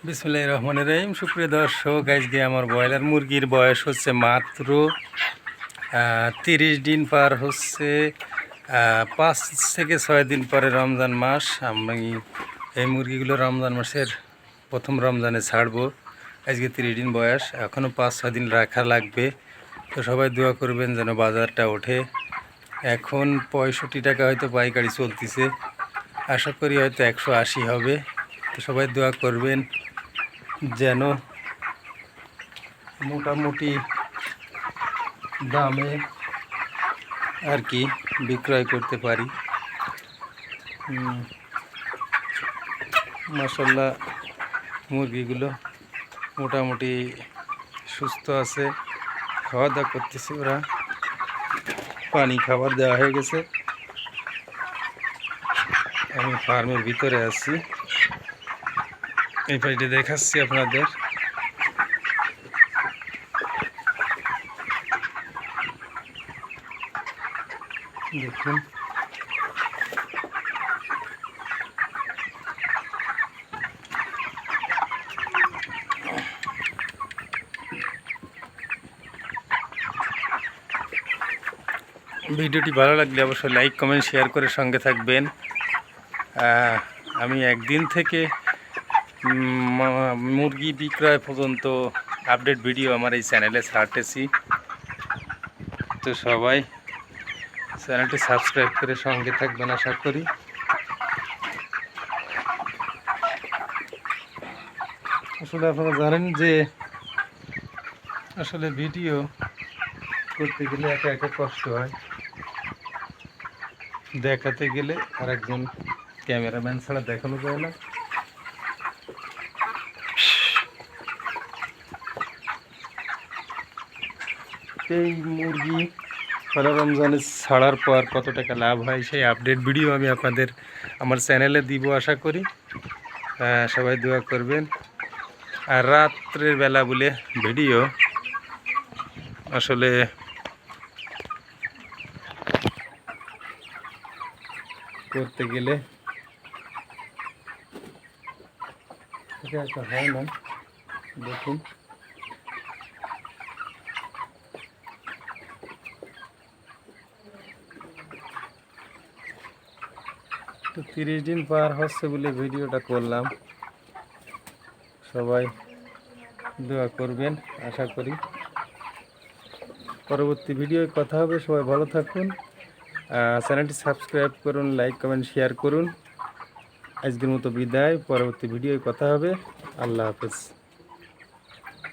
বিসমিল্লাহির রহমানির রহিম। সুপ্রিয় দর্শক, আজকে আমার ব্রয়লার মুরগির বয়স হচ্ছে মাত্র 30 দিন পার হচ্ছে। 5 থেকে 6 দিন পরে রমজান মাস। আমি এই মুরগিগুলো রমজান মাসের প্রথম রমজানে ছাড়বো। আজকে 30 দিন বয়স, এখনও 5-6 দিন রাখা লাগবে। তো সবাই দোয়া করবেন যেন বাজারটা ওঠে। এখন 65 টাকা হয়তো পাইকারি চলতেছে, আশা করি হয়তো 180 হবে। তো সবাই দোয়া করবেন যেন মোটামুটি দামে আর কি বিক্রয় করতে পারি। মাশাআল্লাহ, মুরগিগুলো মোটামুটি সুস্থ আছে, খাওয়া দাওয়া করতেছে। ওরা পানি খাবার দেওয়া হয়ে গেছে। আমি ফার্মের ভিতরে আছি, এই পাশে দেখাচ্ছি আপনাদের। দেখুন, ভিডিওটি ভালো লাগলে অবশ্যই লাইক কমেন্ট শেয়ার করে সঙ্গে থাকবেন। আমি একদিন থেকে মুরগি বিক্রয় পর্যন্ত আপডেট ভিডিও আমার এই চ্যানেলে ছাড়তেছি। তো সবাই চ্যানেলটি সাবস্ক্রাইব করে সঙ্গে থাকবেন আশা করি। আসলে আপনারা জানেন যে আসলে ভিডিও করতে গেলে একা একা কষ্ট হয়, দেখাতে গেলে আর একজন ক্যামেরাম্যান ছাড়া দেখানো যায় না। এই মুরগি পয়লা রমজানে ছাড়ার পর কত টাকা লাভ হয় সেই আপডেট ভিডিও আমি আপনাদের আমার চ্যানেলে দিব আশা করি। সবাই দোয়া করবেন। আর রাত্রের বেলা বলে ভিডিও আসলে করতে গেলে হয় না। দেখুন, তো 30 দিন পার হচ্ছে বলে ভিডিওটা করলাম। সবাই দোয়া করবেন আশা করি। পরবর্তী ভিডিওয় কথা হবে। সবাই ভালো থাকুন, চ্যানেলটি সাবস্ক্রাইব করুন, লাইক কমেন্ট শেয়ার করুন। আজকের মতো বিদায়, পরবর্তী ভিডিওয় কথা হবে। আল্লাহ হাফেজ।